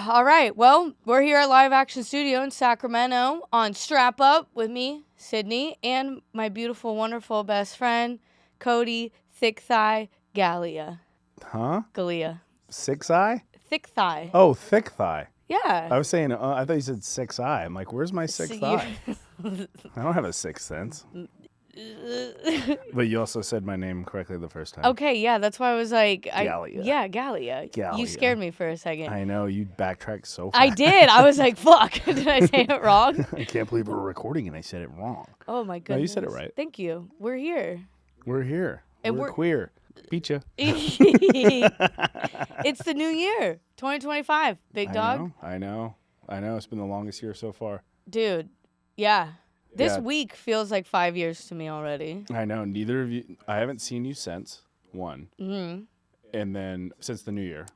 All right. Well, we're here at Live Action Studio in Sacramento on Strap Up with me, Sydney, and my beautiful, wonderful best friend, Cody Thick Thigh Gallia. Huh? Gallia. Six eye? Thick Thigh. Oh, thick thigh. Yeah. I was saying, I thought you said six eye. I'm like, where's my sixth eye? I don't have a sixth sense. But you also said my name correctly the first time. Okay, yeah, that's why I was like... Gallia. Yeah, Gallia. Gallia. You scared me for a second. I know, you backtracked so fast. I did. I was like, fuck. Did I say it wrong? I can't believe we're recording and I said it wrong. Oh, my goodness. No, you said it right. Thank you. We're here. We're here. And we're queer. Beat ya. It's the new year, 2025, big dog. I know. It's been the longest year so far. Dude, yeah. This week feels like 5 years to me already. I know. Neither of you. I haven't seen you since one. Mm-hmm. And then since the new year.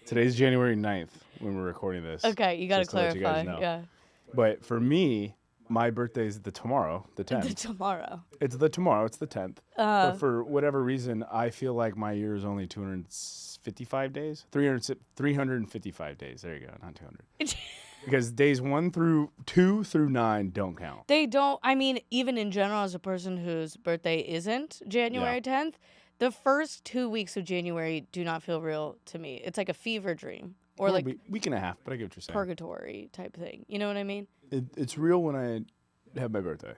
Today's January 9th when we're recording this. Okay, you got to clarify. Let you guys know. Yeah. But for me, my birthday is tomorrow, the 10th. It's tomorrow. It's the 10th. But for whatever reason, I feel like my year is only 255 days. 355 days. There you go, not 200. Because days 1 through 2 through 9 don't count. They don't. I mean, even in general, as a person whose birthday isn't January 10th, the first 2 weeks of January do not feel real to me. It's like a fever dream. Or like week and a half, but I get what you're saying. Purgatory type thing. You know what I mean? It's real when I have my birthday.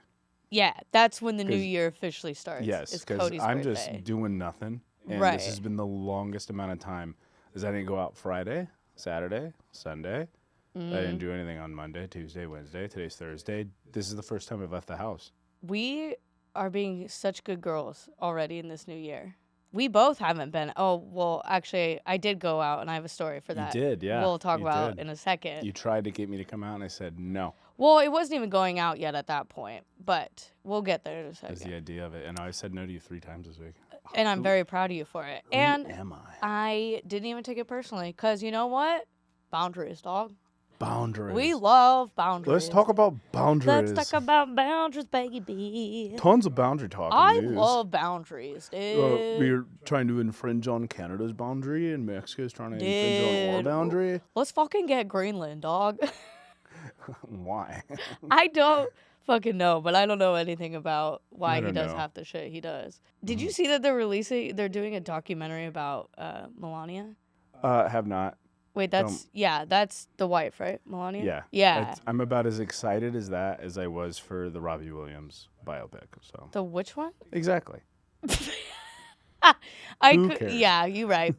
Yeah, that's when the new year officially starts. Yes, because I'm just doing nothing. And this has been the longest amount of time. Because I didn't go out Friday, Saturday, Sunday. I didn't do anything on Monday, Tuesday, Wednesday. Today's Thursday. This is the first time I've left the house. We are being such good girls already in this new year. We both haven't been. Oh, well, actually, I did go out, and I have a story for that. You did, yeah. We'll talk about in a second. You tried to get me to come out, and I said no. Well, it wasn't even going out yet at that point, but we'll get there in a second. That's the idea of it, and I said no to you 3 times this week. And I'm very proud of you for it. And who am I? I didn't even take it personally, because you know what? Boundaries, dog. Boundaries. We love boundaries. Let's talk about boundaries. Let's talk about boundaries, baby. Tons of boundary talk. I love boundaries, dude. We're trying to infringe on Canada's boundary, and Mexico's trying to infringe on our boundary. Let's fucking get Greenland, dog. Why? I don't fucking know, but I don't know anything about why he does half the shit he does. Did you see that they're doing a documentary about Melania? Have not. Wait, that's the wife, right? Melania? Yeah. Yeah. I'm about as excited as I was for the Robbie Williams biopic. So. The which one? Exactly. Who cares? Yeah, you're right.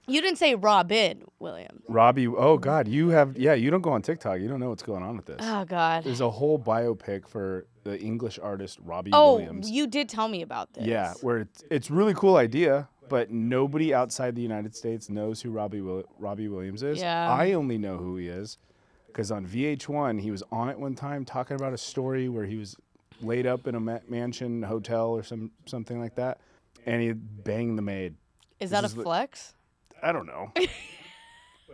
You didn't say Robin Williams. Robbie. Oh God, you don't go on TikTok. You don't know what's going on with this. Oh God. There's a whole biopic for the English artist Robbie Williams. Oh, you did tell me about this. Yeah, where it's really cool idea. But nobody outside the United States knows who Robbie Williams is. Yeah. I only know who he is because on VH1, he was on it one time talking about a story where he was laid up in a mansion hotel or something like that, and he banged the maid. Is that a flex? I don't know.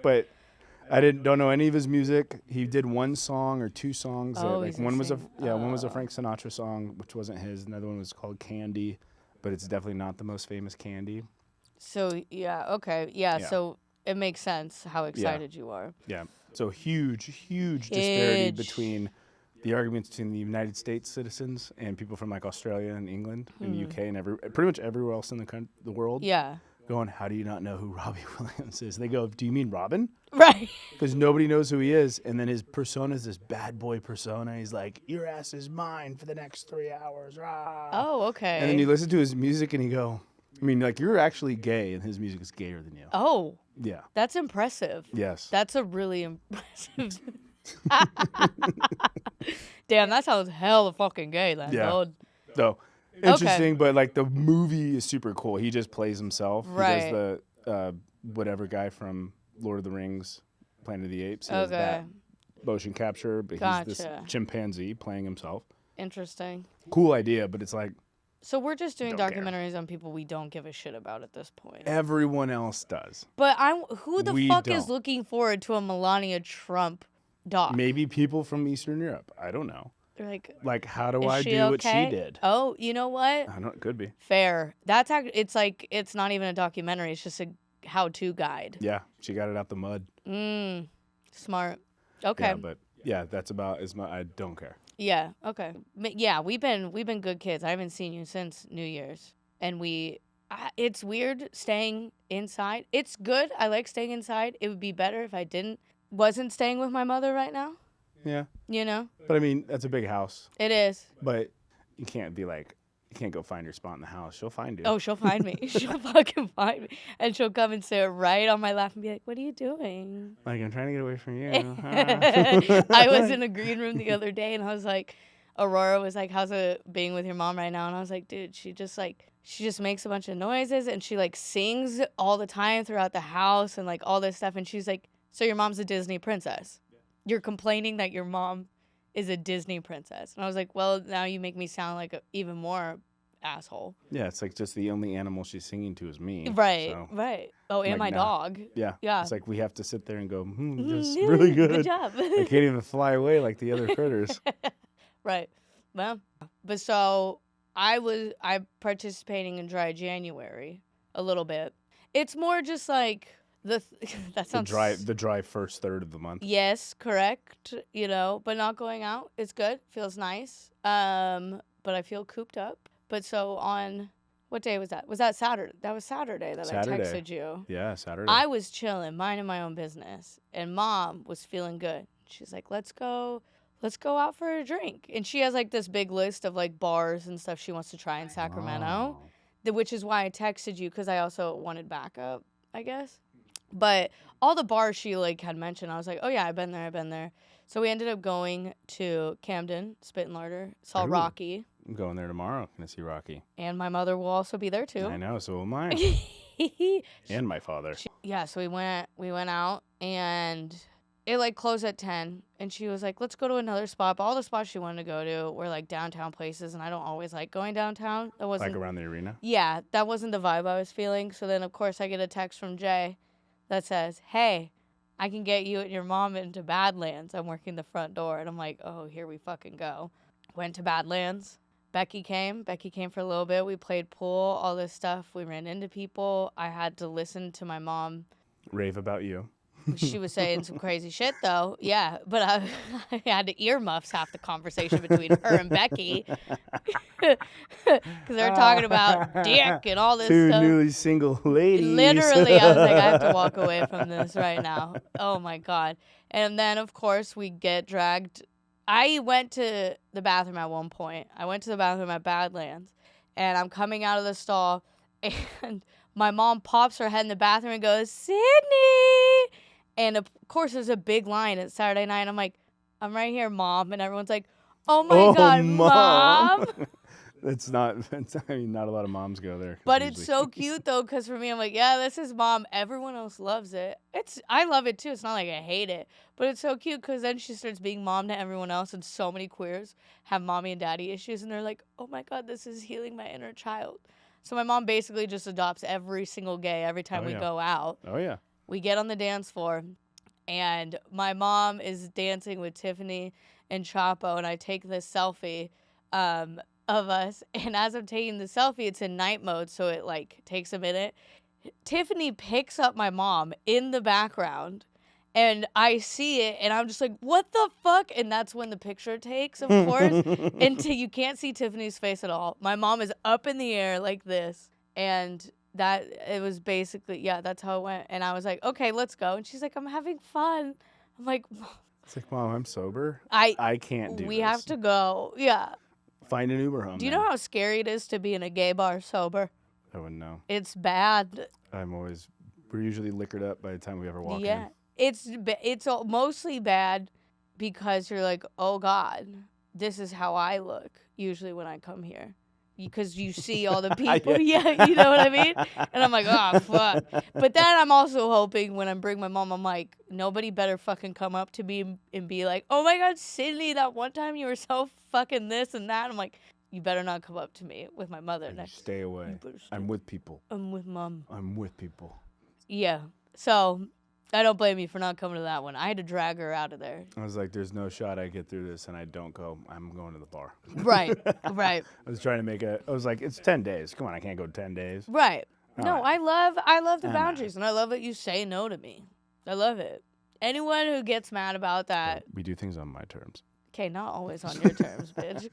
But I don't know any of his music. He did one song or 2 songs. One was a Frank Sinatra song, which wasn't his. Another one was called Candy. But it's definitely not the most famous Candy. So, yeah, okay. Yeah, so it makes sense how excited you are. Yeah. So huge disparity between the arguments between the United States citizens and people from like Australia and England and the UK and pretty much everywhere else in the world. Yeah. Going, how do you not know who Robbie Williams is? They go, do you mean Robin? Right. Because nobody knows who he is. And then his persona is this bad boy persona. He's like, your ass is mine for the next 3 hours. Rah. Oh, okay. And then you listen to his music and you go, I mean, like, you're actually gay and his music is gayer than you. Oh. Yeah. That's impressive. Yes. That's a really impressive. Damn, that sounds hella fucking gay then. Yeah. So, interesting, but like the movie is super cool. He just plays himself. Right. He does the whatever guy from Lord of the Rings, Planet of the Apes. He does that motion capture, but he's this chimpanzee playing himself. Interesting. Cool idea, but it's like. So we're just doing documentaries on people we don't give a shit about at this point. Everyone else does. But who the fuck is looking forward to a Melania Trump doc? Maybe people from Eastern Europe. I don't know. They're like how do I do what she did? Oh, you know what? I don't. It could be fair. That's actually. It's like it's not even a documentary. It's just a how-to guide. Yeah, she got it out the mud. Smart. Okay. Yeah, but yeah, that's about as much. I don't care. Yeah. Okay. Yeah, we've been good kids. I haven't seen you since New Year's, and it's weird staying inside. It's good. I like staying inside. It would be better if I wasn't staying with my mother right now. Yeah. You know. But I mean, that's a big house. It is. But you can't go find your spot in the house. She'll find you. Oh, she'll find me. She'll fucking find me. And she'll come and sit right on my lap and be like, what are you doing? Like, I'm trying to get away from you. I was in a green room the other day and I was like, Aurora was like, how's it being with your mom right now? And I was like, dude, she just makes a bunch of noises and she like sings all the time throughout the house and like all this stuff. And she's like, so your mom's a Disney princess. You're complaining that your mom is a Disney princess. And I was like, well, now you make me sound like even more asshole. Yeah, it's like just the only animal she's singing to is me. Right, so. Right. Oh, and my dog. Yeah. Yeah. It's like we have to sit there and go, just really good. Good job. I can't even fly away like the other critters. Right. Well, but so I participating in Dry January a little bit. It's more just like that sounds the dry first third of the month. Yes, correct. But not going out. It's good. Feels nice. But I feel cooped up. But so on what day was that? Was that Saturday? That was Saturday that I texted you. Yeah, Saturday. I was chilling, minding my own business, and Mom was feeling good. She's like, let's go out for a drink. And she has like this big list of like bars and stuff she wants to try in Sacramento, which is why I texted you because I also wanted backup, I guess. But all the bars she like had mentioned, I was like, oh yeah, I've been there. So we ended up going to Camden, Spit and Larder, saw Rocky. I'm going there tomorrow. Gonna see Rocky. And my mother will also be there too. I know, so am I. And my father. So we went out and it like closed at 10 and she was like, let's go to another spot. But all the spots she wanted to go to were like downtown places and I don't always like going downtown. That wasn't like around the arena? Yeah, that wasn't the vibe I was feeling. So then of course I get a text from Jay that says, hey, I can get you and your mom into Badlands. I'm working the front door. And I'm like, oh, here we fucking go. Went to Badlands. Becky came for a little bit. We played pool, all this stuff. We ran into people. I had to listen to my mom rave about you. She was saying some crazy shit, though. Yeah, but I had to earmuffs half the conversation between her and Becky. Because they were talking about dick and all this Two stuff. Two newly single ladies. Literally, I was like, I have to walk away from this right now. Oh, my God. And then, of course, we get dragged. I went to the bathroom at one point. I went to the bathroom at Badlands. And I'm coming out of the stall. And my mom pops her head in the bathroom and goes, Sydney! And of course, there's a big line. It's Saturday night. I'm like, I'm right here, Mom. And everyone's like, oh my God, Mom. Not a lot of moms go there. But it's so cute, though, because for me, I'm like, yeah, this is Mom. Everyone else loves it. I love it, too. It's not like I hate it. But it's so cute because then she starts being Mom to everyone else. And so many queers have mommy and daddy issues. And they're like, oh my God, this is healing my inner child. So my mom basically just adopts every single gay every time we go out. Oh, yeah. We get on the dance floor, and my mom is dancing with Tiffany and Chapo, and I take this selfie of us. And as I'm taking the selfie, it's in night mode, so it, like, takes a minute. Tiffany picks up my mom in the background, and I see it, and I'm just like, what the fuck? And that's when the picture takes, of course, until you can't see Tiffany's face at all. My mom is up in the air like this, and it was basically, yeah, that's how it went. And I was like, okay, let's go. And she's like, I'm having fun. I'm like, it's like, Mom, I'm sober. I can't do this. We have to go. Yeah. Find an Uber home. Do you know how scary it is to be in a gay bar sober? I wouldn't know. It's bad. We're usually liquored up by the time we ever walk in. Yeah. It's mostly bad because you're like, oh God, this is how I look usually when I come here. Because you see all the people. Yeah, you know what I mean? And I'm like, oh, fuck. But then I'm also hoping when I bring my mom, I'm like, nobody better fucking come up to me and be like, oh my God, Sydney, that one time you were so fucking this and that. I'm like, you better not come up to me with my mother next. Stay away. I'm with people. I'm with Mom. I'm with people. Yeah. So I don't blame you for not coming to that one. I had to drag her out of there. I was like, there's no shot I get through this and I don't go. I'm going to the bar. Right. I was trying to I was like, it's 10 days. Come on, I can't go 10 days. Right. No, I love the boundaries, and I love that you say no to me. I love it. Anyone who gets mad about that. We do things on my terms. Okay, not always on your terms, bitch.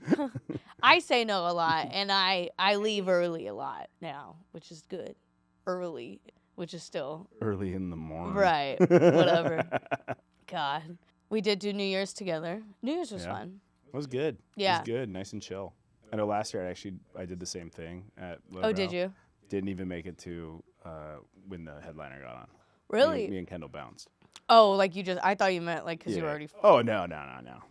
I say no a lot, and I leave early a lot now, which is good. Early, which is still early in the morning. Right. Whatever. God. We did do New Year's together. New Year's was fun. It was good. Yeah. It was good. Nice and chill. I know last year I did the same thing at Lowbrow. Oh, did you? Didn't even make it to when the headliner got on. Really? Me and Kendall bounced. Oh, like I thought you meant like because you were already. Oh, no.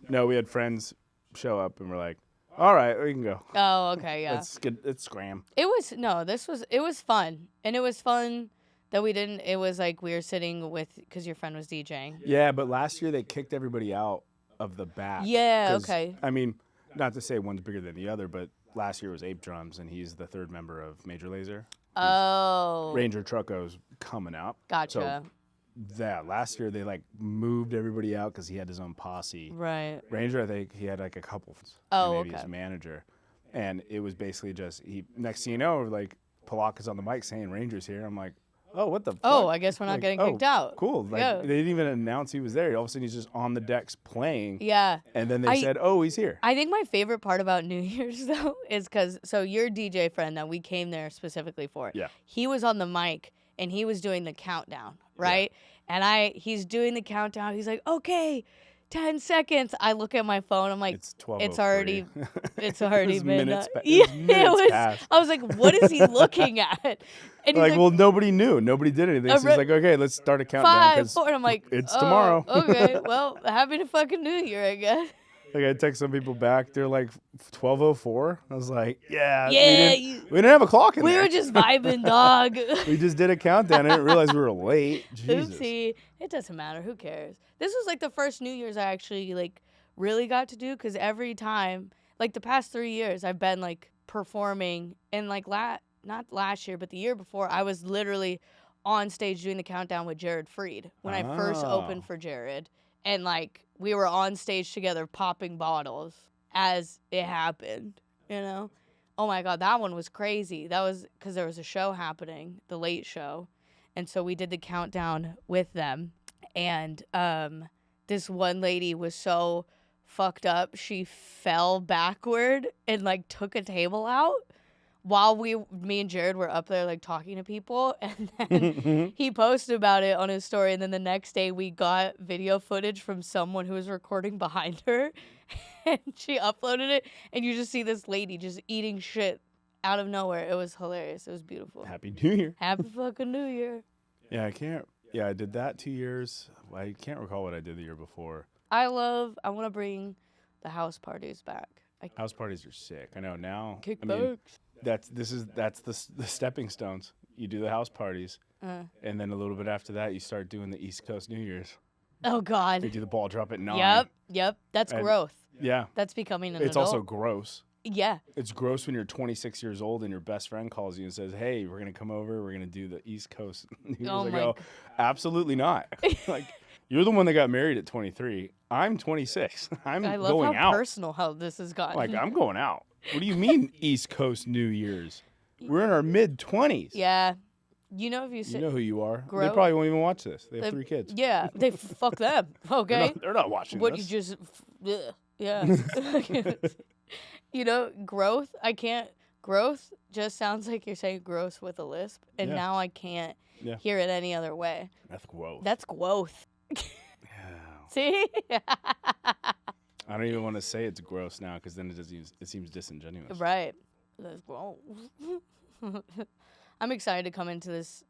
No, we had friends show up and we're like, all right, we can go. Oh, okay, yeah. It's scram. It was fun. And it was fun that it was like we were sitting because your friend was DJing. Yeah, but last year they kicked everybody out of the back. Yeah, okay. I mean, not to say one's bigger than the other, but last year was Ape Drums, and he's the third member of Major Lazer. Oh. Ranger Trucko's coming up. Gotcha. So, last year they moved everybody out because he had his own posse. Right. Ranger, I think he had a couple. Oh, maybe his manager, and it was basically just next thing you know, Palaka's on the mic saying Ranger's here. I'm like, oh, what the fuck? Oh, I guess we're not getting kicked out. Cool. They didn't even announce he was there. All of a sudden, he's just on the decks playing. Yeah. And then they said, oh, he's here. I think my favorite part about New Year's, though, is so your DJ friend that we came there specifically for, he was on the mic, and he was doing the countdown, right? Yeah. And he's doing the countdown. He's like, okay, 10 seconds. I look at my phone. I'm like, it's 12:03. It's already midnight. I was like, what is he looking at? And he's well, nobody knew. Nobody did anything. So he's like, okay, let's start a countdown. 5, 4. And I'm like, it's tomorrow. Okay, well, happy fucking New Year, I guess. I text some people back. They're like 12:04. I was like, yeah. We didn't have a clock in there. We were just vibing, dog. We just did a countdown. I didn't realize we were late. Jesus. Oopsie. It doesn't matter. Who cares? This was the first New Year's I actually really got to do, because every time, the past 3 years, I've been performing, and not last year, but the year before, I was literally on stage doing the countdown with Jared Freed when I first opened for Jared. And we were on stage together popping bottles as it happened, you know? Oh my God, that one was crazy. That was because there was a show happening, the late show. And so we did the countdown with them. And this one lady was so fucked up, she fell backward and took a table out while me and Jared were up there talking to people, and then he posted about it on his story, and then the next day we got video footage from someone who was recording behind her, and she uploaded it, and you just see this lady just eating shit out of nowhere. It was hilarious. It was beautiful. Happy New Year. Happy fucking New Year. Yeah, I did that 2 years. I can't recall what I did the year before. I want to bring the house parties back. House parties are sick. I know now. Kickbacks. That's the stepping stones. You do the house parties, and then a little bit after that, you start doing the East Coast New Year's. Oh God! You do the ball drop at 9. Yep. That's growth. Yeah. That's becoming an adult. It's also gross. Yeah. It's gross when you're 26 years old and your best friend calls you and says, "Hey, we're gonna come over. We're gonna do the East Coast New Year's." Oh my! Absolutely not. You're the one that got married at 23. I'm 26. I'm going out. I love how personal how this has gotten. I'm going out. What do you mean East Coast New Year's? We're in our mid-20s. Yeah. You know if you know who you are. Grow, they probably won't even watch this. They have 3 kids. Yeah. They fuck them. Okay. They're not watching what this. You just yeah. Growth. I can't. Growth just sounds like you're saying gross with a lisp, and now I can't hear it any other way. That's growth. That's growth. Yeah. See? I don't even want to say it's gross now, because then it seems disingenuous. Right. That's gross. I'm excited to come into this.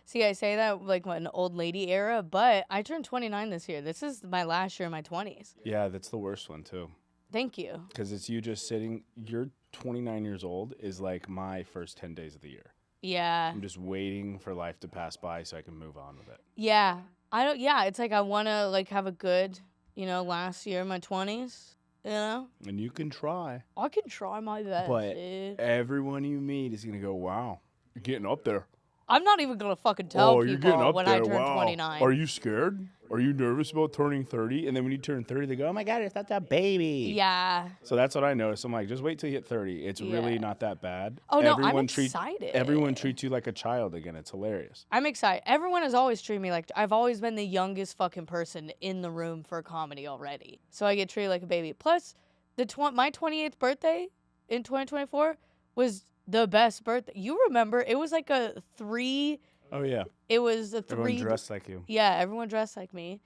See, I say that an old lady era, but I turned 29 this year. This is my last year in my 20s. Yeah, that's the worst one too. Thank you. Because it's you just sitting. You're 29 years old is my first 10 days of the year. Yeah. I'm just waiting for life to pass by so I can move on with it. Yeah. It's I want to have a good, last year in my 20s, And you can try. I can try my best. But everyone you meet is going to go, wow, you're getting up there. I'm not even going to fucking tell you're getting people up when there. I turn Wow. 29. Are you scared? Are you nervous about turning 30? And then when you turn 30, they go, oh my God, it's not that baby. Yeah. So that's what I noticed. I'm like, just wait till you hit 30. It's really not that bad. Oh, no, I'm excited. Everyone treats you like a child again. It's hilarious. I'm excited. Everyone has always treated me like, I've always been the youngest fucking person in the room for comedy already. So I get treated like a baby. Plus, my 28th birthday in 2024 was the best birthday. You remember, it was like a 3... Oh, yeah. It was a 3... Everyone dressed like you. Yeah, everyone dressed like me.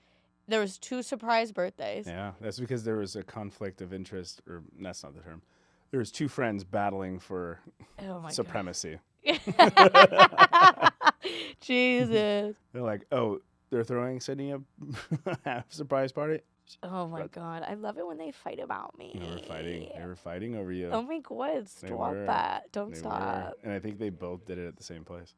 There was 2 surprise birthdays. Yeah, that's because there was a conflict of interest, or that's not the term. There was 2 friends battling for supremacy. Jesus. They're like, oh, they're throwing Sydney a surprise party? Oh, my God. I love it when they fight about me. They were fighting over you. Oh, my God. Stop that. Don't stop. And I think they both did it at the same place.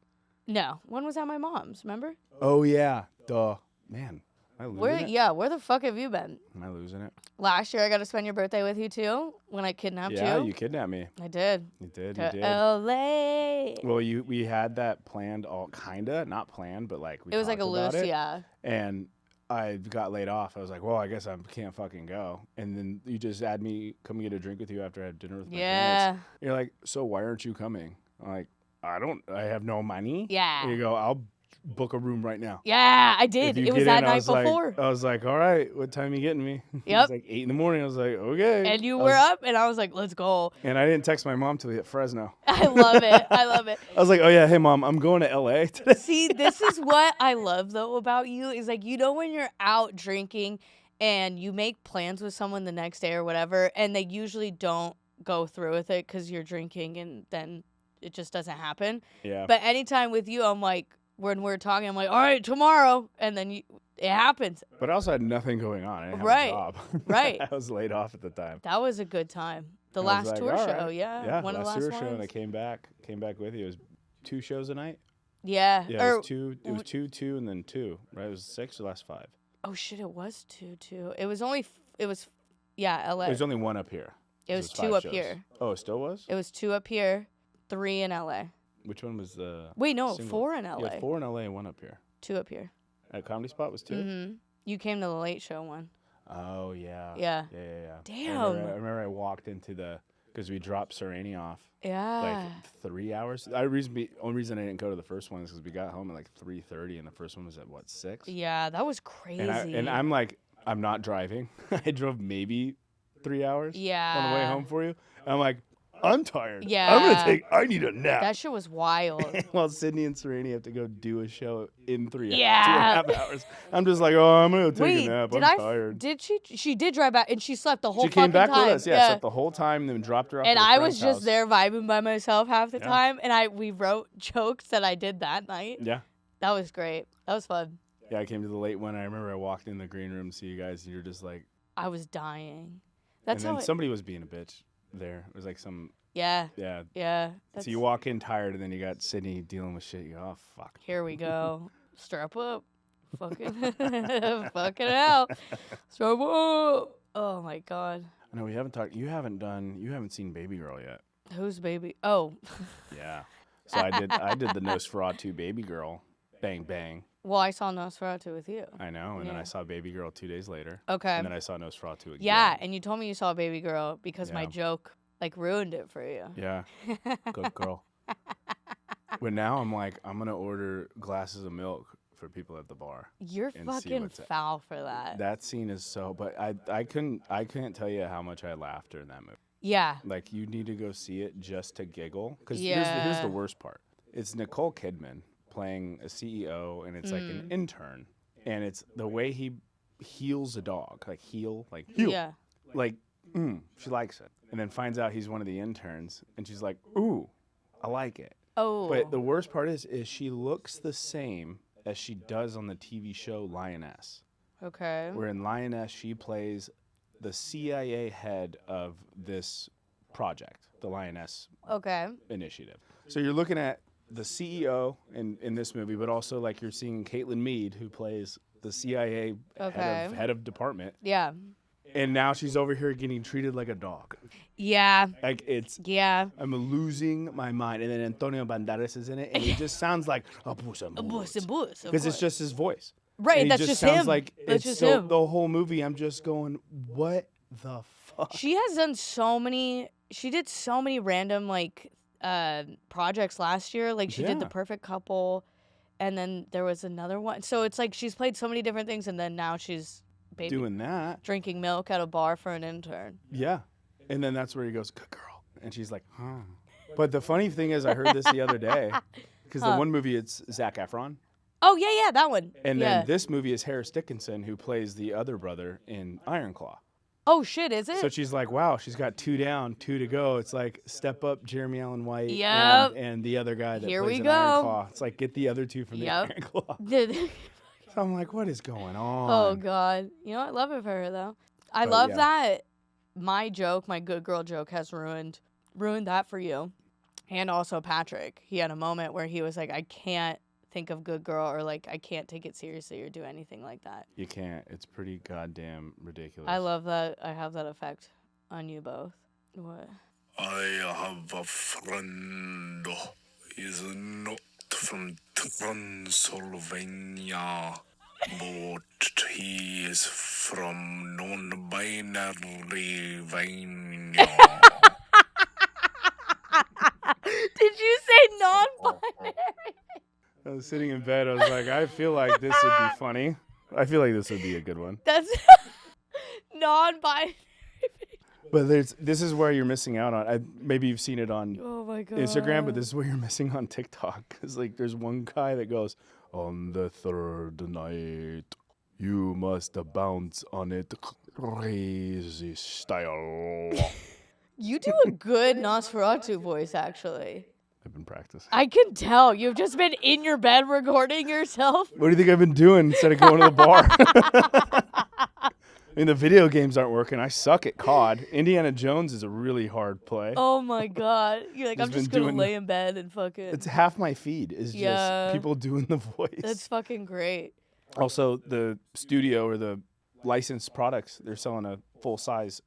No. One was at my mom's, remember? Oh, yeah. Duh. Man, am I losing it? Yeah, where the fuck have you been? Am I losing it? Last year I got to spend your birthday with you, too, when I kidnapped you. Yeah, you kidnapped me. I did. You did. L.A. Well, we had that planned not planned, but like we It was like a loose, yeah. And I got laid off. I was like, well, I guess I can't fucking go. And then you just had me come get a drink with you after I had dinner with my parents. You're like, so why aren't you coming? I'm like, I have no money. Yeah. And you go, I'll book a room right now. Yeah, I did. It was that night before. I was like, all right, what time are you getting me? Yep. It was like 8 a.m. I was like, okay. And you were up, and I was like, let's go. And I didn't text my mom till we hit Fresno. I love it. I love it. I was like, oh, yeah, hey, Mom, I'm going to L.A. today. See, this is what I love, though, about you, is like, when you're out drinking and you make plans with someone the next day or whatever, and they usually don't go through with it because you're drinking and then it just doesn't happen. Yeah. But anytime with you, I'm like, when we're talking, I'm like, all right, tomorrow. And then it happens. But I also had nothing going on. I didn't have a job. Right. I was laid off at the time. That was a good time. The last tour show, yeah. Yeah, one of the last last tour ones. show, and I came back with you. It was 2 shows a night. Yeah. Yeah, it was two, and then 2, right? It was 6 or last 5. Oh, shit, it was 2. It was only, LA. There's only 1 up here. It was 2 up here. Oh, it still was? It was 2 up here, 3 in LA. Which one was the Wait, no, single? 4 in LA. Yeah, 4 in LA and 1 up here. 2 up here. At Comedy Spot was 2? Mm-hmm. You came to the late show one. Oh, yeah. Yeah. Damn. I remember I walked into because we dropped Sereni off. Yeah. Like 3 hours. The only reason I didn't go to the first one is because we got home at like 3:30, and the first one was at 6? Yeah, that was crazy. And I'm like, I'm not driving. I drove maybe 3 hours. Yeah. On the way home for you. And I'm like, I'm tired. Yeah. I need a nap. That shit was wild. While Sydney and Sereni have to go do a show in 3 Yeah. 2.5 hours. I'm just like, oh, I'm going to take a nap. I'm tired. Did she? She did drive back, and she slept the whole fucking time. She came back with us, yeah. Slept the whole time, then dropped her off and at I friend's was just house. there vibing by myself half the time, and we wrote jokes that I did that night. Yeah. That was great. That was fun. Yeah, I came to the late one. I remember I walked in the green room to see you guys, and you're just like... I was dying. And then somebody was being a bitch there. It was like some... Yeah. So you walk in tired, and then you got Sydney dealing with shit. You go, oh, fuck. Here we go. Strap up. Fucking hell. Strap up. Oh, my God. No, we haven't talked. You haven't seen Baby Girl yet. Who's Baby? Oh. Yeah. So I did the Nosferatu Baby Girl. Bang, bang. Well, I saw Nosferatu with you. I know, and then I saw Baby Girl 2 days later. Okay. And then I saw Nosferatu again. Yeah, and you told me you saw Baby Girl because my joke ruined it for you. Yeah. Good girl. But now I'm like, I'm gonna order glasses of milk for people at the bar. You're fucking foul for that. That scene is so. But I couldn't tell you how much I laughed during that movie. Yeah. Like you need to go see it just to giggle. Because here's the worst part. It's Nicole Kidman playing a CEO, and it's like an intern, and it's the way he heals a dog, like heal. Yeah. Like, she likes it. And then finds out he's one of the interns, and she's like, ooh, I like it. Oh. But the worst part is she looks the same as she does on the TV show Lioness. Okay. Where in Lioness, she plays the CIA head of this project, the Lioness initiative. So you're looking at the CEO in this movie, but also like you're seeing Caitlin Mead, who plays the CIA head of department. Yeah. And now she's over here getting treated like a dog. Yeah. Like Yeah. I'm losing my mind. And then Antonio Banderas is in it, and he just sounds like a Puss in Boots. Because it's just his voice. Right, and that's just just sounds him. like That's it's just him. The whole movie. I'm just going, what the fuck? She has done she did so many random like projects last year. Like she did The Perfect Couple, and then there was another one. So it's like she's played so many different things, and then now she's doing that, drinking milk at a bar for an intern. Yeah, and then that's where he goes, good girl, and she's like, huh. But the funny thing is, I heard this the other day, because the one movie it's Zac Efron. Oh yeah, that one. And then this movie is Harris Dickinson, who plays the other brother in Iron Claw. Oh shit, is it? So she's like, wow, she's got 2 down, 2 to go. It's like Step Up, Jeremy Allen White, and the other guy that plays in Iron Claw. It's like get the other 2 from the Iron Claw. So I'm like, what is going on? Oh God, I love it for her though. I love that my good girl joke has ruined that for you, and also Patrick. He had a moment where he was like, I can't think of good girl, or like I can't take it seriously or do anything like that. You can't. It's pretty goddamn ridiculous. I love that I have that effect on you both. What? I have a friend. He's not from Transylvania, but he is from non-binary Vania. Did you say non-binary? I was sitting in bed. I was like, I feel like this would be funny. I feel like this would be a good one. That's non-binary. But this is where you're missing out on. Maybe you've seen it on Instagram, but this is where you're missing on TikTok. Because like, there's one guy that goes, on the third night, you must bounce on it crazy style. You do a good Nosferatu voice, actually. I've been practicing. I can tell. You've just been in your bed recording yourself. What do you think I've been doing instead of going to the bar? I mean, the video games aren't working. I suck at COD. Indiana Jones is a really hard play. Oh, my God. You're like, I'm just going to lay in bed and fucking... It's half my feed is just people doing the voice. That's fucking great. Also, the studio or the licensed products, they're selling a full-size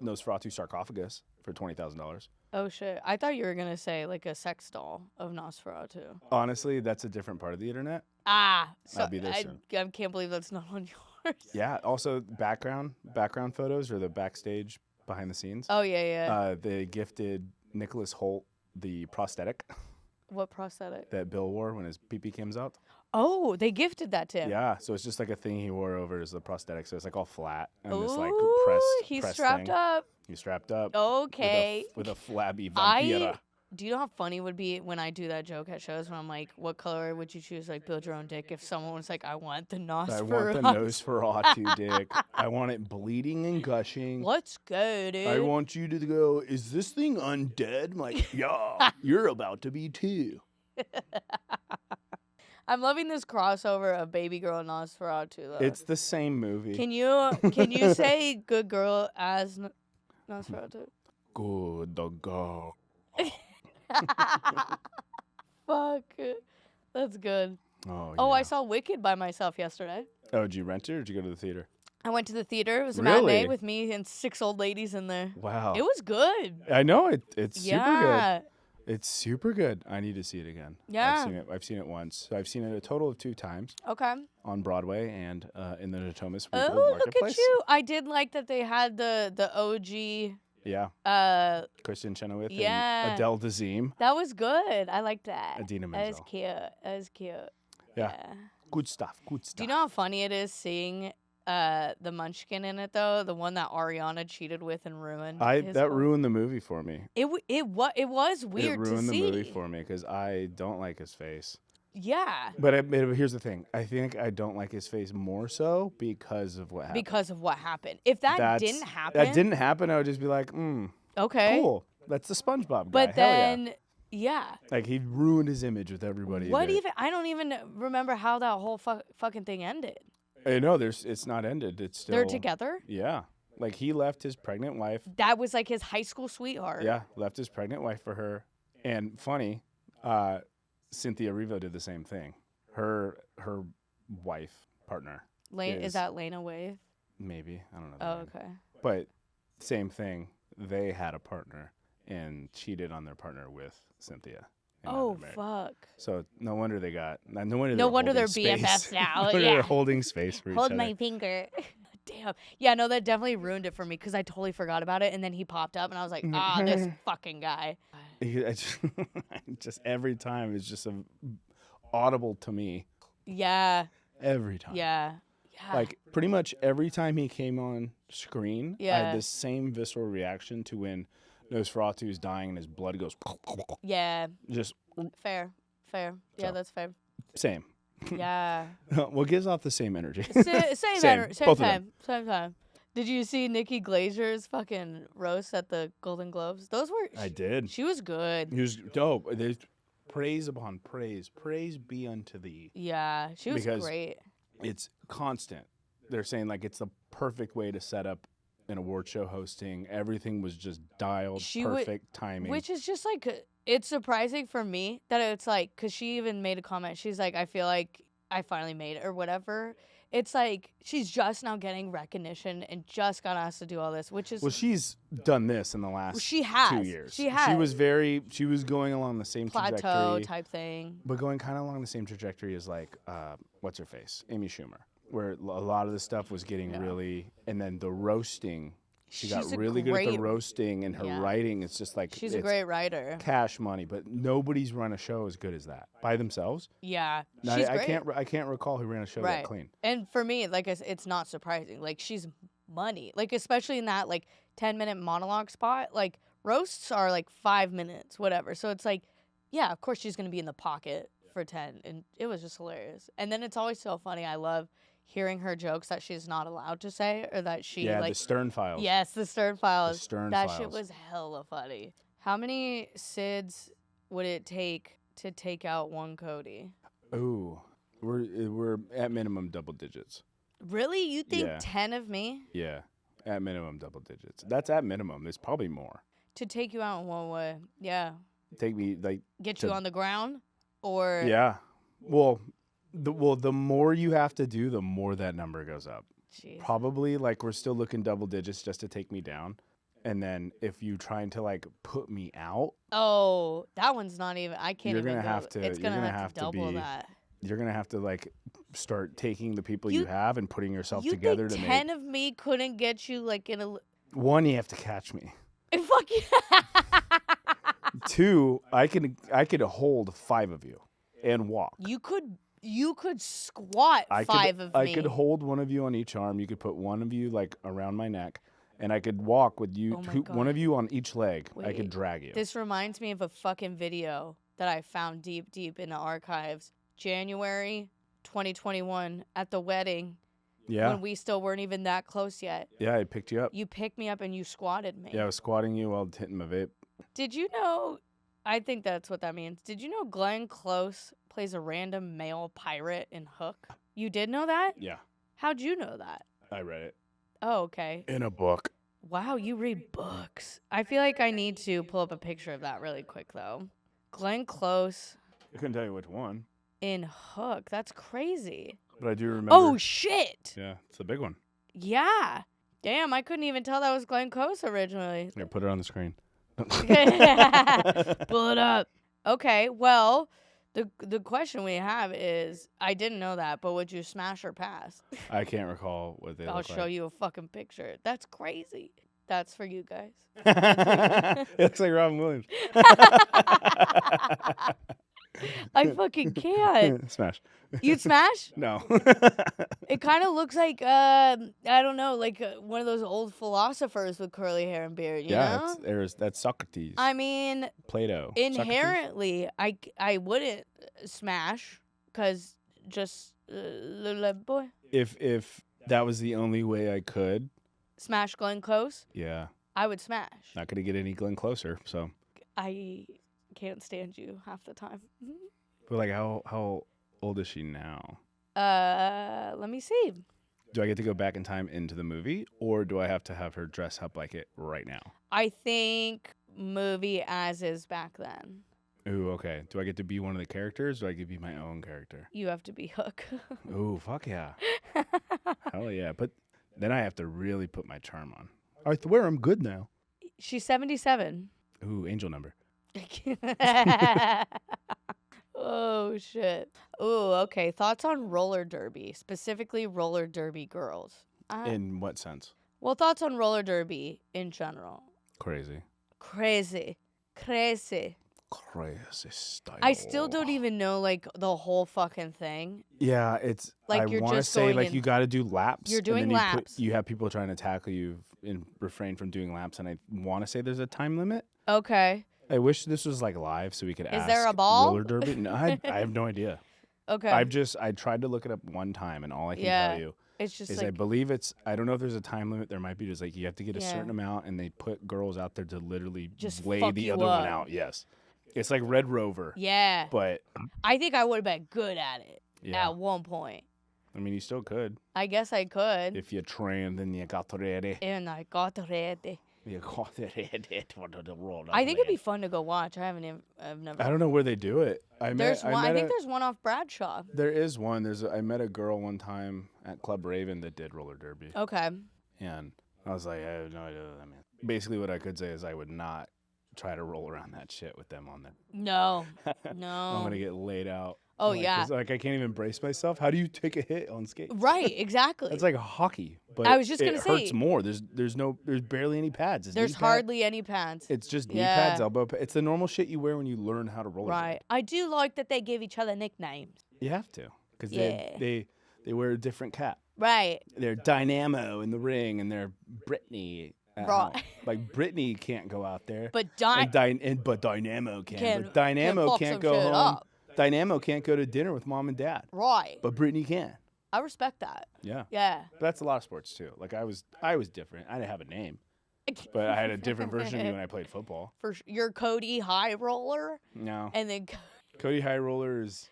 Nosferatu sarcophagus for $20,000. Oh, shit. I thought you were going to say, like, a sex doll of Nosferatu. Honestly, that's a different part of the internet. So I'll be there soon. I can't believe that's not on yours. Yeah. Also, background photos or the backstage behind the scenes. Oh, yeah. They gifted Nicholas Hoult the prosthetic. What prosthetic? That Bill wore when his pee-pee comes out. Oh, they gifted that to him. Yeah, so it's just like a thing he wore over as the prosthetic. So it's like all flat and this like he's pressed strapped thing. up. He's strapped up. Okay. With a flabby vampira. Do you know how funny it would be when I do that joke at shows when I'm like, what color would you choose? Like, build your own dick. If someone was like, I want the Nosferatu. I want the Nosferatu dick. I want it bleeding and gushing. Let's go, dude. I want you to go, is this thing undead? I'm like, yeah, you're about to be too. I'm loving this crossover of Baby Girl and Nosferatu, though. It's the same movie. Can you say good girl as Nosferatu? Good girl. Fuck. That's good. Oh, yeah. I saw Wicked by myself yesterday. Oh, did you rent it or did you go to the theater? I went to the theater. It was a matinee with me and 6 old ladies in there. Wow. It was good. I know. It's super good. It's super good. I need to see it again. Yeah. I've seen it once. I've seen it a total of 2 times. Okay. On Broadway and in the Natomas Marketplace. Look at you. I did like that they had the OG... Yeah. Kristen Chenoweth and Adele Dazeem. That was good. I liked that. Adina Menzel. That was cute. Yeah. Good stuff. Do you know how funny it is seeing the Munchkin in it though? The one that Ariana cheated with and ruined. That ruined the movie for me. It was weird to see. It ruined the movie for me because I don't like his face. Yeah. But here's the thing. I think I don't like his face more so because of what happened. If that didn't happen, I would just be like, okay. Cool. That's the SpongeBob guy. But then, yeah. Like, he ruined his image with everybody. I don't even remember how that whole fucking thing ended. I know, it's not ended. It's still... They're together? Yeah. Like, he left his pregnant wife. That was like his high school sweetheart. Yeah, left his pregnant wife for her. And funny, Cynthia Erivo did the same thing. Her wife, partner. Is that Lena Waithe? Maybe. I don't know. Oh, okay. But same thing. They had a partner and cheated on their partner with Cynthia. Oh, fuck. So no wonder they got. No wonder they're space. BFFs now. No wonder Yeah. they're holding space for each Hold other. my finger. Damn. Yeah, no, that definitely ruined it for me because I totally forgot about it. And then he popped up and I was like, this fucking guy. Just every time it's just audible to me. Yeah. Every time. Yeah. Like pretty much every time he came on screen, I Yeah. had the same visceral reaction to when Nosferatu is dying and his blood goes. Yeah. Just Fair. Yeah, So. that's fair. same. Yeah. Well, gives off the same energy. Same Both of them. time. Did you see Nikki Glazer's fucking roast at the Golden Globes? Those were. I did. She was good. He was dope. There's praise upon praise. Praise be unto thee. Yeah, she was Because great. It's constant. They're saying like it's the perfect way to set up an award show hosting. Everything was just dialed, perfect timing. Which is just like, it's surprising for me that it's like, because she even made a comment. She's like, I feel like I finally made it or whatever. It's like she's just now getting recognition and just got asked to do all this, which is. Well, she's done this in the last she has. 2 years. She has. She was going along the same plateau trajectory. type thing. But going kind of along the same trajectory as like, what's her face? Amy Schumer. Where a lot of the stuff was getting really, and then the roasting, she got really good at the roasting, and her writing, it's just like. She's a great writer. Cash money, but nobody's run a show as good as that by themselves. Yeah, Now, she's I great. I can't recall who ran a show that clean. And for me, like, it's not surprising. Like, she's money. Like, especially in that, like, 10-minute monologue spot. Like, roasts are, like, 5 minutes, whatever. So it's like, yeah, of course she's going to be in the pocket for 10. And it was just hilarious. And then it's always so funny. I love hearing her jokes that she's not allowed to say or that she, like... the Stern Files. Yes, the Stern Files. The Stern That Files. shit was hella funny. How many SIDS would it take to take out one Cody? Ooh, we're at minimum double digits. Really? You think Yeah. 10 of me? Yeah, at minimum double digits. That's at minimum. There's probably more. To take you out in one way. Yeah. Take me like. Get you on the ground? Or... Yeah. Well, the more you have to do, the more that number goes up. Jeez. Probably like we're still looking double digits just to take me down. And then if you trying to like put me out, Oh, that one's not even... I can't You're even gonna go- have to- It's you're going to gonna have to have to double be- that. you're going to have to like start taking the people You- you have and putting yourself You together think to 10 make. of me couldn't get you, like, in a... One, you have to catch me. Fuck yeah. 2, I could hold 5 of you and walk. You could squat five of me. I could hold one of you on each arm. You could put one of you like around my neck, and I could walk with you. Oh my One God. of you on each leg. I Wait. could drag you. This reminds me of a fucking video that I found deep in the archives. January 2021 at the wedding Yeah. when we still weren't even that close yet. Yeah, I picked you up. You picked me up and you squatted me. Yeah, I was squatting you while hitting my vape. Did you know? I think that's what that means. Did you know Glenn Close plays a random male pirate in Hook? You did know that? Yeah, How'd you know that? I read it Oh, okay. in a book. Wow, you read books. I feel like I need to pull up a picture of that really quick, though. Glenn Close I couldn't tell you which one, in Hook. That's crazy. but I do remember. Oh, shit. yeah, it's a big one. Yeah. Damn, I couldn't even tell that was Glenn Close originally. Here, put it on the screen. Pull it up. Okay, well, the question we have is, I didn't know that, but would you smash or pass? I can't recall what they I'll look show you a fucking picture. That's crazy. That's for you guys. It looks like Robin Williams. I fucking can't. Smash. You'd smash? No. It kind of looks like, I don't know, like one of those old philosophers with curly hair and beard, you know? That's Socrates. I mean, Plato. inherently, I wouldn't smash, because just, little boy. If that was the only way I could, Smash Glenn Close? yeah, I would smash. not gonna get any Glenn Closer. So, I can't stand you half the time. but like, how old is she now? Let me see. Do I get to go back in time into the movie, or do I have to have her dress up like it right now? I think movie as is back then. Ooh, okay. Do I get to be one of the characters, or do I get to be my own character? You have to be Hook. Ooh, fuck yeah. Hell yeah. But then I have to really put my charm on. I swear I'm good now. She's 77. Ooh, angel number. Oh, shit. Ooh, okay. Thoughts on roller derby, specifically roller derby girls. In what sense? Well, thoughts on roller derby in general. Crazy. Crazy style. I still don't even know, like, the whole fucking thing. Yeah, it's like I you're want to just say going like in, you got to do laps. you're doing and then laps. You have people trying to tackle you and refrain from doing laps, and I want to say there's a time limit. Okay. I wish this was like live so we could ask. Is there a ball? Roller derby? No, I have no idea. Okay. I tried to look it up one time, and all I can tell you it's just is like, I believe I don't know if there's a time limit. There might be. Just like you have to get a certain amount, and they put girls out there to literally just weigh fuck the you other up. one out. Yes, it's like Red Rover. Yeah. But I think I would have been good at it yeah, at one point. I mean, you still could I guess I could. if you trained and you got ready. And I got ready. You got ready for the roll. I think it'd be fun to go watch. I've never. I don't know where they do it. I think there's one off Bradshaw. There is one. I met a girl one time at Club Raven that did roller derby. Okay. And I was like, I have no idea what that means. Basically, what I could say is I would not try to roll around that shit with them on there. No. I'm gonna get laid out. Oh, like, yeah. 'cause, like, I can't even brace myself. How do you take a hit on skates? Right, exactly. It's like hockey, but I was just gonna it say, hurts more. There's barely any pads. There's hardly any pads. It's just knee pads, elbow pads. It's the normal shit you wear when you learn how to roll. Right. I do like that they give each other nicknames. You have to, because they wear a different cap. Right. They're Dynamo in the ring, and they're Brittany. Right. Like Brittany can't go out there, but but Dynamo can. But Dynamo can't go home. Up. Dynamo can't go to dinner with mom and dad. Right. But Brittany can. I respect that. Yeah. Yeah. But that's a lot of sports too. Like I was different. I didn't have a name, but I had a different version of me when I played football. You're Cody High Roller. No. And then Cody High Roller is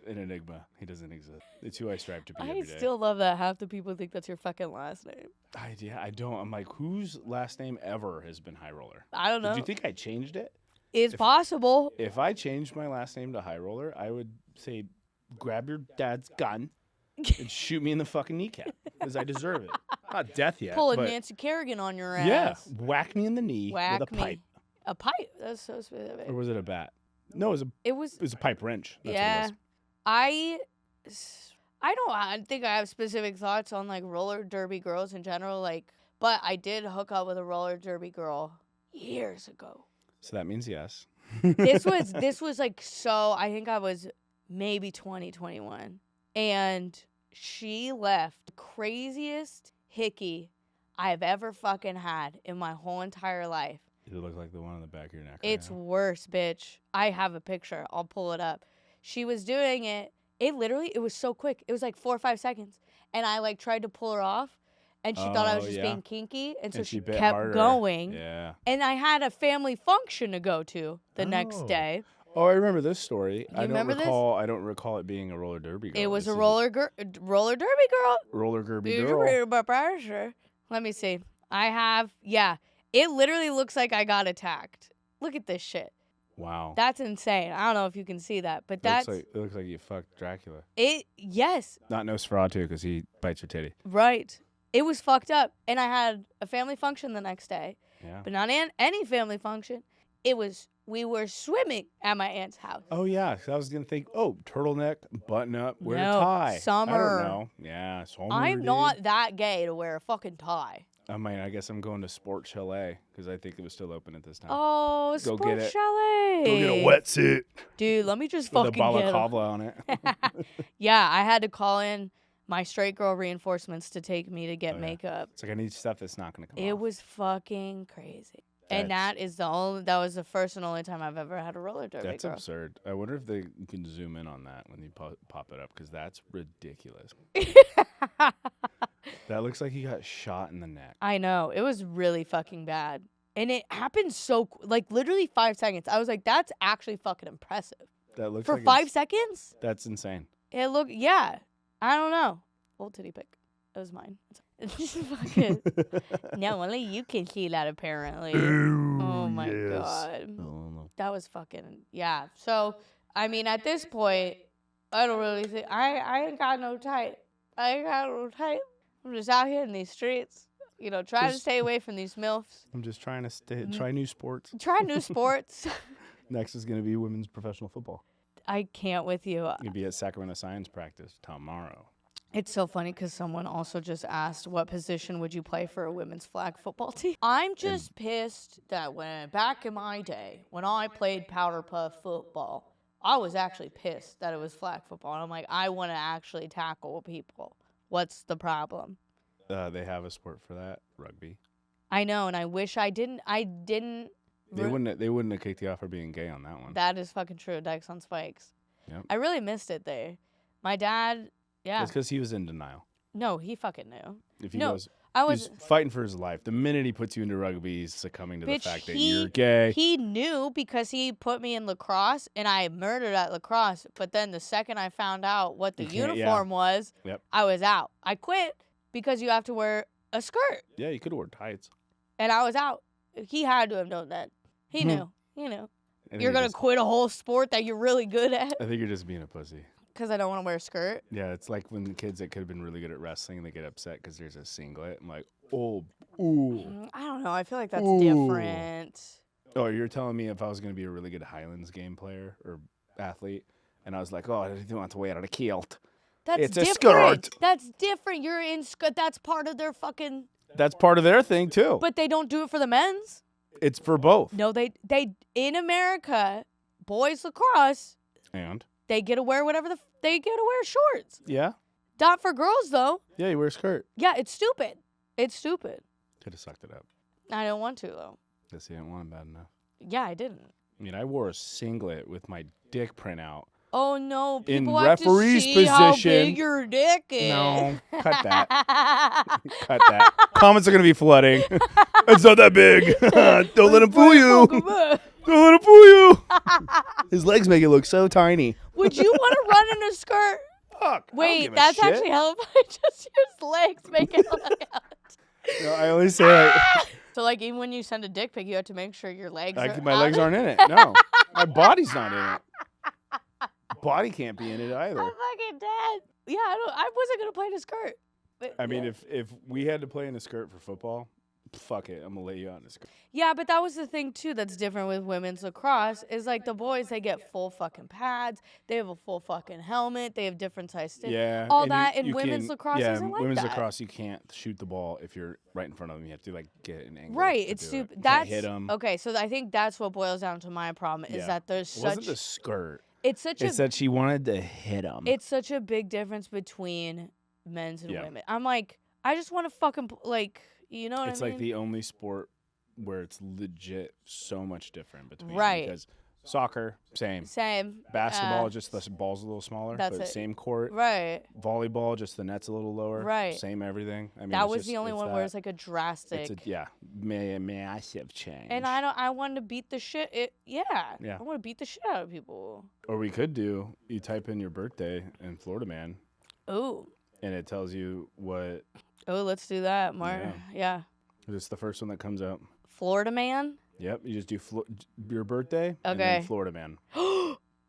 an enigma. He doesn't exist. It's who I strive to be every day. I still love that half the people think that's your fucking last name. I don't. I'm like, whose last name ever has been High Roller? I don't know. Did you think I changed it? It's possible. If I changed my last name to High Roller, I would say, grab your dad's gun and shoot me in the fucking kneecap because I deserve it. Not death yet. Pull a Nancy Kerrigan on your ass. Yeah, whack me in the knee with a pipe. A pipe? That's so specific. Or was it a bat? No, it was a pipe wrench. That's yeah. what it was. I think I have specific thoughts on like roller derby girls in general, but I did hook up with a roller derby girl years ago. So that means yes. this was like, so I think I was maybe 20, 21. And she left the craziest hickey I've ever fucking had in my whole entire life. It looks like the one on the back of your neck. It's worse, bitch. I have a picture. I'll pull it up. She was doing it. It was so quick. It was like 4 or 5 seconds. And I like tried to pull her off. And she thought I was just being kinky. And so she kept going. Yeah. And I had a family function to go to the next day. Oh, I remember this story. I don't recall it being a roller derby girl. It was a roller derby girl. Roller derby girl. Let me see. It literally looks like I got attacked. Look at this shit. Wow. That's insane. I don't know if you can see that, but it looks like you fucked Dracula. Yes. Not Nosferatu because he bites your titty. Right. It was fucked up. And I had a family function the next day. Yeah. But not any family function. We were swimming at my aunt's house. Oh, yeah. I was going to think, turtleneck, button up, wear a No, tie. summer. I don't know. Yeah, summer. I'm not that gay to wear a fucking tie. I guess I'm going to Sport Chalet because I think it was still open at this time. Oh, Sport Chalet. Go get a wetsuit. Dude, let me just fucking get it. With a balaclava on it. Yeah, I had to call in my straight girl reinforcements to take me to get makeup. It's like I need stuff that's not going to come off. It was fucking crazy. And that was the first and only time I've ever had a roller derby That's girl. absurd. I wonder if you can zoom in on that when you pop it up because that's ridiculous. That looks like he got shot in the neck. I know. It was really fucking bad. And it happened so, literally 5 seconds. I was like, that's actually fucking impressive. That looks For like 5 seconds? That's insane. I don't know. Old titty pic. That was mine. Fucking. No, only you can see that apparently. Oh my god. That was fucking, yeah. So, at this point, I don't really think, I ain't got no type. I'm just out here in these streets. try to stay away from these MILFs. I'm just trying to try new sports. Try new sports. Next is going to be women's professional football. I can't with you. You'll be at Sacramento Science practice tomorrow. It's so funny because someone also just asked, what position would you play for a women's flag football team? I'm just pissed that back in my day, when I played powder puff football, I was actually pissed that it was flag football. And I'm like, I want to actually tackle people. What's the problem? They have a sport for that, rugby. I know, and I wish I didn't. They wouldn't have kicked you off for being gay on that one. That is fucking true. Dykes on Spikes. Yep. I really missed it there. My dad, yeah. It's because he was in denial. No, he fucking knew. If he he's fighting for his life. The minute he puts you into rugby, he's succumbing to the fact that you're gay. He knew because he put me in lacrosse, and I murdered at lacrosse. But then the second I found out what the uniform was, I was out. I quit because you have to wear a skirt. Yeah, you could have worn tights. And I was out. He had to have known that. He knew. He knew. You're going to quit a whole sport that you're really good at? I think you're just being a pussy. Because I don't want to wear a skirt? Yeah, it's like when the kids that could have been really good at wrestling, they get upset because there's a singlet. I'm like, oh, ooh. I don't know. I feel like that's different. Oh, you're telling me if I was going to be a really good Highlands game player or athlete, and I was like, oh, I didn't want to wear a kilt. It's a skirt. That's different. You're in skirt. That's part of their fucking... That's part of their thing, too. But they don't do it for the men's. It's for both. No, they in America, boys lacrosse... And? They get to wear they get to wear shorts. Yeah. Not for girls though. Yeah, you wear a skirt. Yeah, it's stupid. It's stupid. Could have sucked it up. I don't want to though. Guess you didn't want it bad enough. Yeah, I didn't. I mean, I wore a singlet with my dick print out. Oh no! People in have referee's to see position. How big your dick is. No, cut that. Cut that. Comments are gonna be flooding. It's not that big. Don't let him fool you. Don't let him fool you. His legs make it look so tiny. Would you want to run in a skirt? Fuck. Wait, that's actually hella funny. Just his legs make it look out. No, I always say like. So like even when you send a dick pic, you have to make sure your legs are my out. legs aren't in it. No, my body's not in it. Body can't be in it either. I'm fucking dead. Yeah, I wasn't gonna play in a skirt. But, I mean, if we had to play in a skirt for football, fuck it, I'm gonna lay you out in a skirt. Yeah, but that was the thing too that's different with women's lacrosse is like the boys, they get full fucking pads, they have a full fucking helmet, they have different size sticks. Yeah, all that in women's lacrosse isn't like women's that. lacrosse you can't shoot the ball if you're right in front of them. You have to like get an angle. Right, it's stupid. That's hit them. Okay, so I think that's what boils down to my problem is that there's it wasn't the skirt. It's that she wanted to hit him. It's such a big difference between men's and women. I'm like, I just want to fucking you know what I mean? It's like the only sport where it's legit so much different between. Right. Because soccer, same. Basketball, just the ball's a little smaller. That's but it. Same court. Right. Volleyball, just the net's a little lower. Right. Same everything. I mean, that was the only one where it's like a drastic. Massive change. And I wanted to beat the shit. Yeah. I want to beat the shit out of people. Or we could you type in your birthday in Florida Man. Ooh. And it tells you what. Oh, let's do that, Mark. Yeah. It's the first one that comes up. Florida Man? Yep. You just do your birthday and then Florida Man.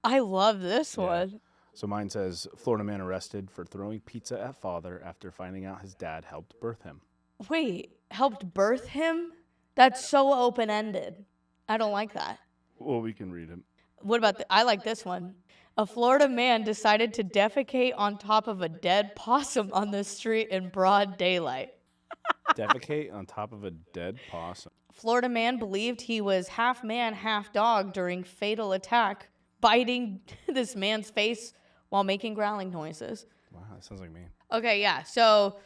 I love this one. So mine says, Florida man arrested for throwing pizza at father after finding out his dad helped birth him. Wait, helped birth him? That's so open-ended. I don't like that. Well, we can read it. What about I like this one. A Florida man decided to defecate on top of a dead possum on the street in broad daylight. Defecate on top of a dead possum. Florida man believed he was half man, half dog during fatal attack, biting this man's face while making growling noises. Wow, that sounds like me. Okay, yeah. So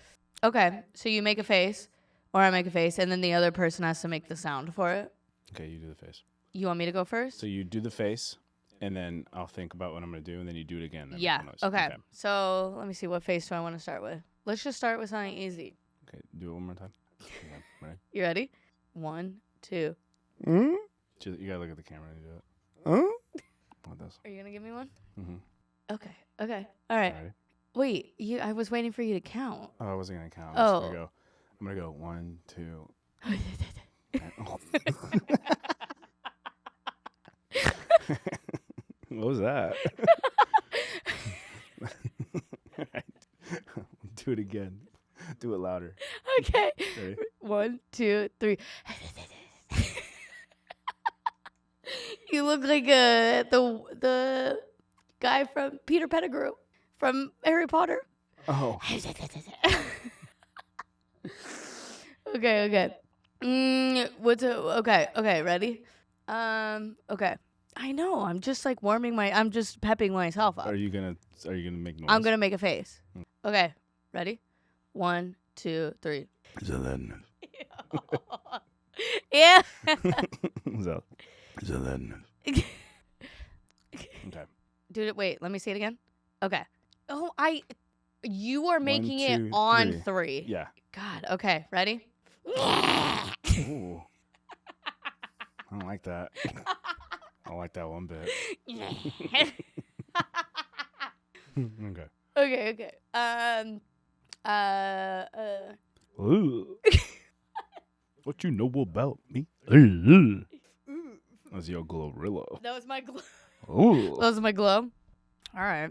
you make a face, or I make a face, and then the other person has to make the sound for it. Okay, you do the face. You want me to go first? So you do the face, and then I'll think about what I'm going to do, and then you do it again. Yeah. Okay. So let me see. What face do I want to start with? Let's just start with something easy. Okay, do it one more time. Okay, ready? You ready? 1, 2. You gotta look at the camera and do it. What does? Are you gonna give me one? Mm-hmm. Okay. All right. Ready? Wait. I was waiting for you to count. Oh, I wasn't gonna count. Oh. I'm gonna go 1, 2. What was that? All right. Do it again. Do it louder. Okay. Ready? 1, 2, 3. You look like the guy from Peter Pettigrew from Harry Potter. Oh. Okay. Okay, ready? Okay. I know. I'm just like I'm just pepping myself up. Are you gonna make noise? I'm gonna make a face. Okay, ready? 1, 2, 3. Zelen. Yeah. Zelen. Okay. Dude, wait, let me see it again. Okay. Oh, you are making 1, 2, it on 3. 3. Yeah. God, okay, ready? Ooh. I don't like that. I don't like that one bit. Okay. Okay. Ooh. What you know about me? That's your glorilla. That was my glow. Ooh. That was my glow. All right.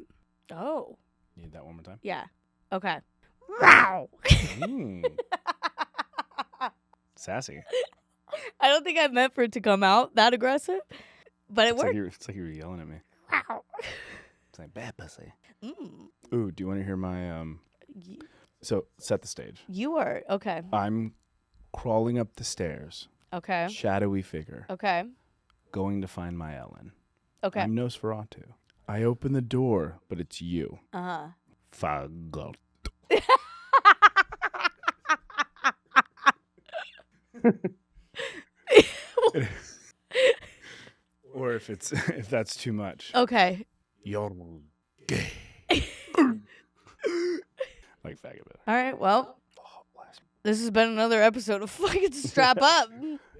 Oh. Need that one more time? Yeah. Okay. Wow. Sassy. I don't think I meant for it to come out that aggressive, but it worked. It's like you were yelling at me. Wow. It's like bad pussy. Mm. Ooh, do you want to hear my So set the stage. You are okay. I'm crawling up the stairs. Okay. Shadowy figure. Okay. Going to find my Ellen. Okay. I'm Nosferatu. I open the door, but it's you. Uh-huh. Faggot. Or if that's too much. Okay. You're gay. Like faggot. All right. Well, this has been another episode of fucking Strap Up.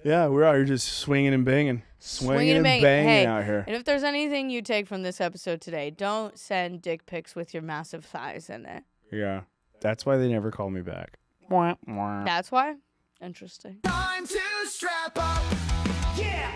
Yeah, we're out here just swinging and banging. Swinging and banging hey, out here. And if there's anything you take from this episode today, don't send dick pics with your massive thighs in it. Yeah. That's why they never call me back. That's why? Interesting. Time to strap up. Yeah.